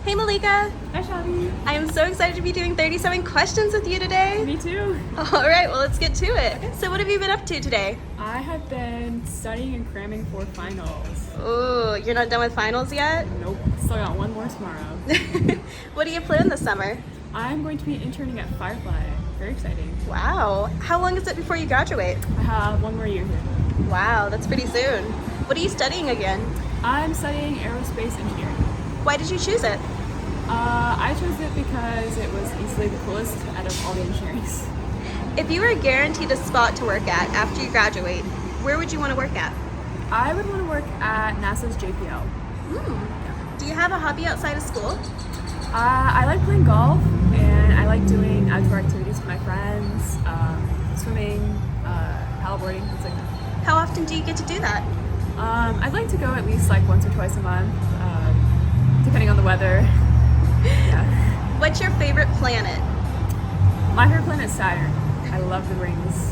Hey Mullika! Hi Chavez. I am so excited to be doing 37 questions with you today. Me too. Alright, well let's get to it. Okay. So what have you been up to today? I have been studying and cramming for finals. Ooh, you're not done with finals yet? Nope, still got one more tomorrow. What do you plan this summer? I'm going to be interning at Firefly. Very exciting. Wow, how long is it before you graduate? I have one more year here. Wow, that's pretty soon. What are you studying again? I'm studying aerospace engineering. Why did you choose it? I chose it because it was easily the coolest out of all the engineerings. If you were guaranteed a spot to work at after you graduate, where would you want to work at? I would want to work at NASA's JPL. Do you have a hobby outside of school? I like playing golf and I like doing outdoor activities with my friends, swimming, paddleboarding, things like that. How often do you get to do that? I'd like to go at least like once or twice a month, depending on the weather. Yeah. What's your favorite planet? My favorite planet is Saturn. I love the rings.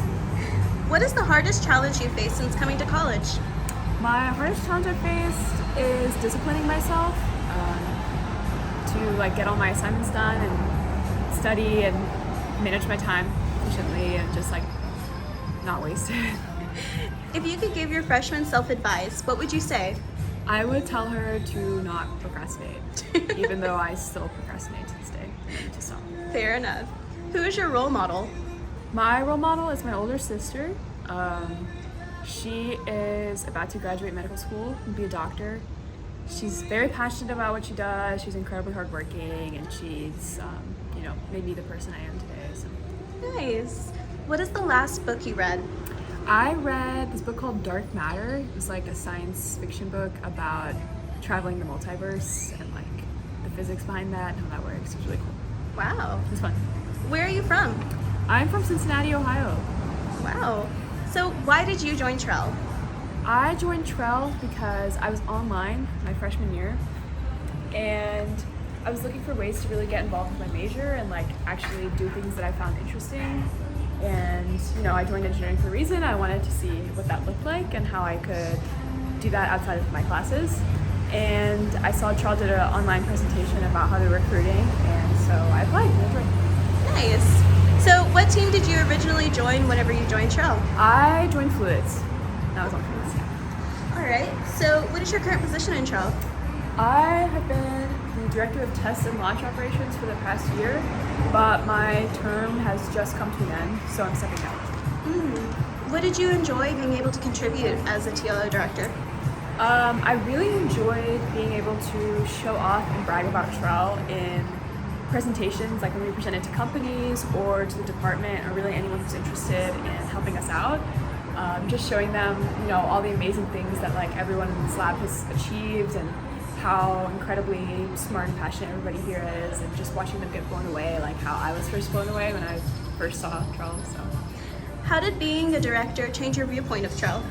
What is the hardest challenge you faced since coming to college? My hardest challenge I faced is disciplining myself to like get all my assignments done and study and manage my time efficiently and just like not waste it. If you could give your freshman self advice, what would you say? I would tell her to not procrastinate, even though I still procrastinate to this day. I need to stop. Fair enough. Who is your role model? My role model is my older sister. She is about to graduate medical school and be a doctor. She's very passionate about what she does. She's incredibly hardworking, and she's, made me the person I am today. So. Nice. What is the last book you read? I read this book called Dark Matter. It was like a science fiction book about traveling the multiverse and like the physics behind that and how that works. It was really cool. Wow. It was fun. Where are you from? I'm from Cincinnati, Ohio. Wow. So why did you join TREL? I joined TREL because I was online my freshman year and I was looking for ways to really get involved with my major and like actually do things that I found interesting. And I joined engineering for a reason. I wanted to see what that looked like and how I could do that outside of my classes. And I saw TREL did an online presentation about how they're recruiting, and so I applied and I joined. Nice. So what team did you originally join whenever you joined TREL? I joined Fluids. That was on Fluids. All right. So what is your current position in TREL? I have been the director of test and launch operations for the past year, but my term has just come to an end, so I'm stepping out. What did you enjoy being able to contribute as a TREL director? I really enjoyed being able to show off and brag about TREL in presentations, like when we presented to companies or to the department or really anyone who's interested in helping us out. Just showing them, all the amazing things that like everyone in this lab has achieved and how incredibly smart and passionate everybody here is, and just watching them get blown away, like how I was first blown away when I first saw TREL. So, how did being a director change your viewpoint of TREL?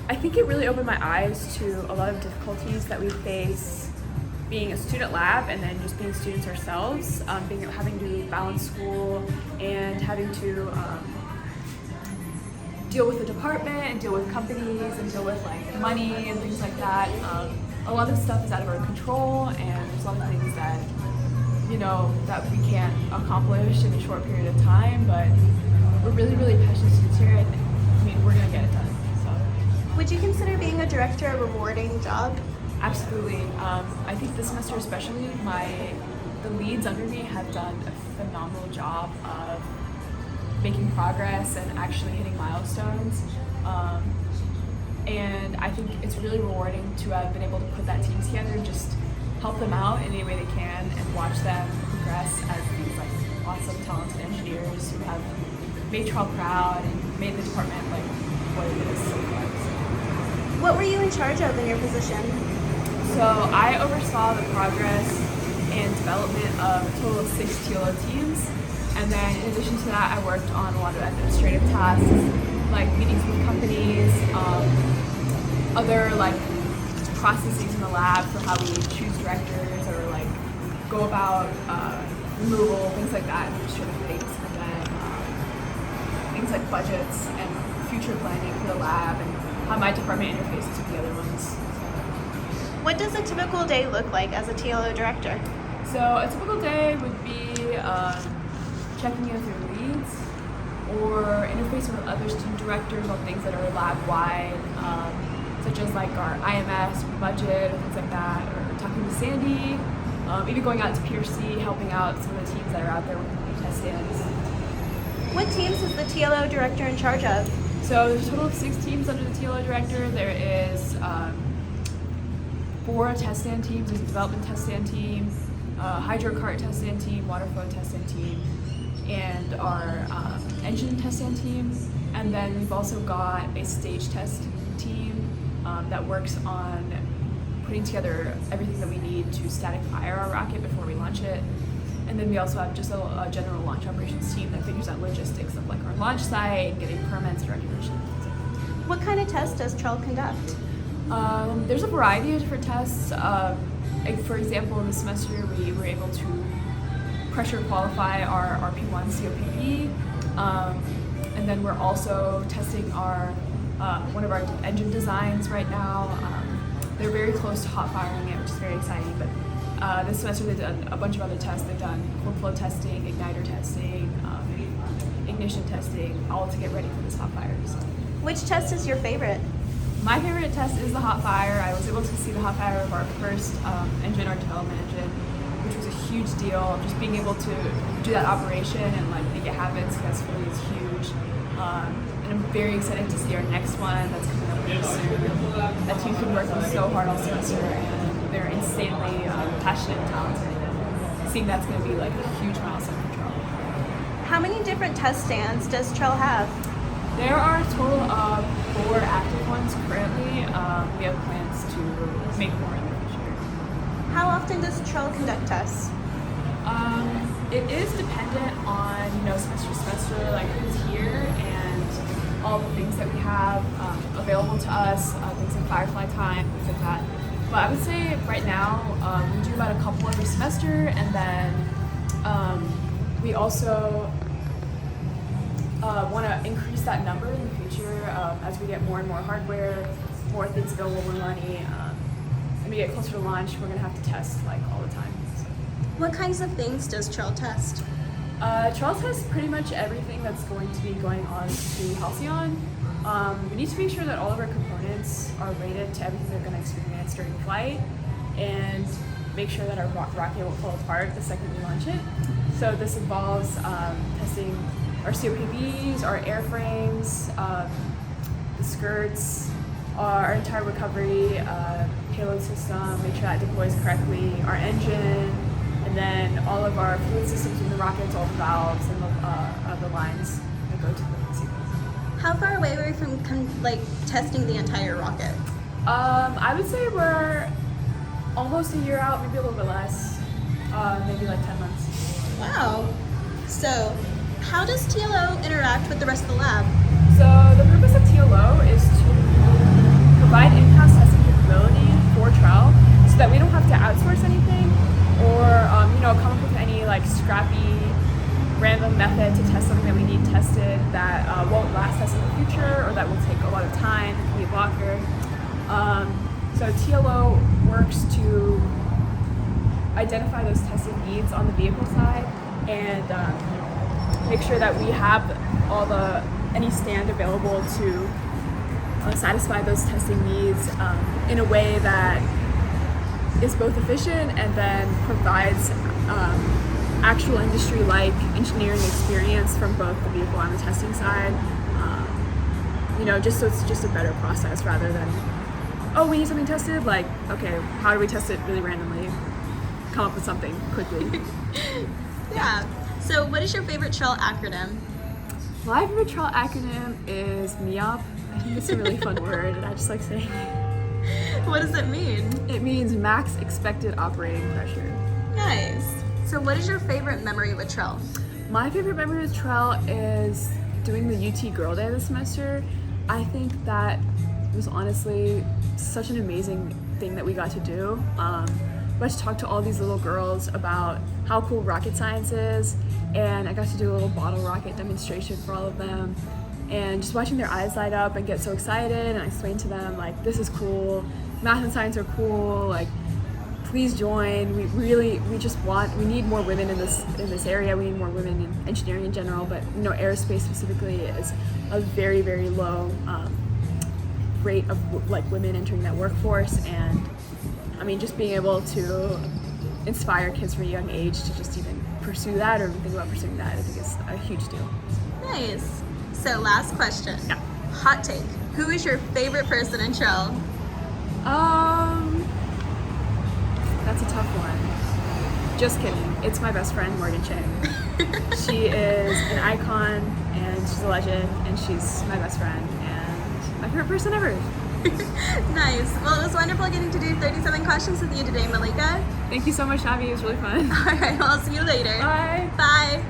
I think it really opened my eyes to a lot of difficulties that we face being a student lab and then just being students ourselves, having to balance school and having to deal with the department and deal with companies and deal with like money and things like that. A lot of stuff is out of our control, and there's a lot of things that that we can't accomplish in a short period of time, but we're really, really passionate students here, and we're gonna get it done. So, would you consider being a director a rewarding job? Absolutely. I think this semester especially, the leads under me have done a phenomenal job of making progress and actually hitting milestones. And I think it's really rewarding to have been able to put that team together and just help them out in any way they can and watch them progress as these like awesome, talented engineers who have made TREL proud and made the department like what it is so far. What were you in charge of in your position? So I oversaw the progress and development of a total of 6 TLO teams. And then in addition to that, I worked on a lot of administrative tasks, like meetings with companies, other like processes in the lab for how we choose directors or like go about removal, things like that, administrative things. And then things like budgets and future planning for the lab and how my department interfaces with the other ones. What does a typical day look like as a TLO director? So a typical day would be checking in with your leads or interfacing with other student directors on things that are lab-wide, such as like our IMS or budget or things like that, or talking to Sandy, even going out to PRC, helping out some of the teams that are out there with new test stands. What teams is the TLO director in charge of? So there's a total of 6 teams under the TLO director. There is 4 test stand teams. There's a development test stand team, hydro cart test stand team, water flow test stand team, and our engine test stand team. And then we've also got a stage test team that works on putting together everything that we need to static fire our rocket before we launch it. And then we also have just a general launch operations team that figures out logistics of like our launch site, getting permits and regulations. What kind of tests does TREL conduct? There's a variety of different tests. Like for example, in this semester we were able to pressure qualify our RP1 COPP, and then we're also testing our one of our engine designs right now. They're very close to hot firing it, which is very exciting. But this semester they've done a bunch of other tests. They've done cold flow testing, igniter testing, ignition testing, all to get ready for this hot fire. So. Which test is your favorite? My favorite test is the hot fire. I was able to see the hot fire of our first engine, our development engine, which was a huge deal. Just being able to do that operation and like make it happen successfully is huge. And I'm very excited to see our next one that's coming up really soon. That team's been working so hard all semester, and they're insanely passionate and talented. And seeing that's going to be like a huge milestone for TREL. How many different test stands does TREL have? There are a total of 4 active ones currently. We have plans to make more in the future. How often does TREL conduct tests? It is dependent on semester to semester, like who's here and all the things that we have available to us, things like Firefly time, things like that. But I would say right now we do about a couple every semester, and then we also want to increase that number in the future as we get more and more hardware, more things available, more money, and we get closer to launch. We're going to have to test like all the time. So. What kinds of things does TREL test? TREL tests pretty much everything that's going to be going on to Halcyon. We need to make sure that all of our components are rated to everything they're going to experience during flight, and make sure that our rocket won't fall apart the second we launch it. So this involves testing our COPVs, our airframes, the skirts, our entire recovery, payload system, make sure that deploys correctly, our engine, and then all of our fluid systems in the rockets, all the valves and the lines that go to the sequence. How far away were we from testing the entire rocket? I would say we're almost a year out, maybe a little bit less, maybe like 10 months. Wow. So, how does TLO interact with the rest of the lab? So the purpose of TLO is to provide in-house testing capability for TREL so that we don't have to outsource anything or come up with any like scrappy random method to test something that we need tested that won't last us in the future or that will take a lot of time, it can be a blocker. So TLO works to identify those testing needs on the vehicle side and make sure that we have any stand available to satisfy those testing needs in a way that is both efficient and then provides actual industry-like engineering experience from both the vehicle and the testing side. Just so it's just a better process rather than, oh, we need something tested, like, okay, how do we test it really randomly? Come up with something quickly. Yeah. So what is your favorite TREL acronym? My favorite TREL acronym is MEOP. I think it's a really fun word and I just like saying it. What does it mean? It means max expected operating pressure. Nice. So what is your favorite memory with TREL? My favorite memory with TREL is doing the UT Girl Day this semester. I think that was honestly such an amazing thing that we got to do. Got to talk to all these little girls about how cool rocket science is, and I got to do a little bottle rocket demonstration for all of them, and just watching their eyes light up and get so excited, and I explained to them like, this is cool, math and science are cool, like please join. We need more women in this area. We need more women in engineering in general, but aerospace specifically is a very, very low rate of like women entering that workforce. And I mean, just being able to inspire kids from a young age to just even pursue that or think about pursuing that, I think is a huge deal. Nice. So last question. Yeah. Hot take. Who is your favorite person in TREL? That's a tough one. Just kidding. It's my best friend, Morgan Chang. She is an icon and she's a legend and she's my best friend and my favorite person ever. Nice. Well, it was wonderful getting to do 37 questions with you today, Mullika. Thank you so much, Abby. It was really fun. All right, well, I'll see you later. Bye. Bye.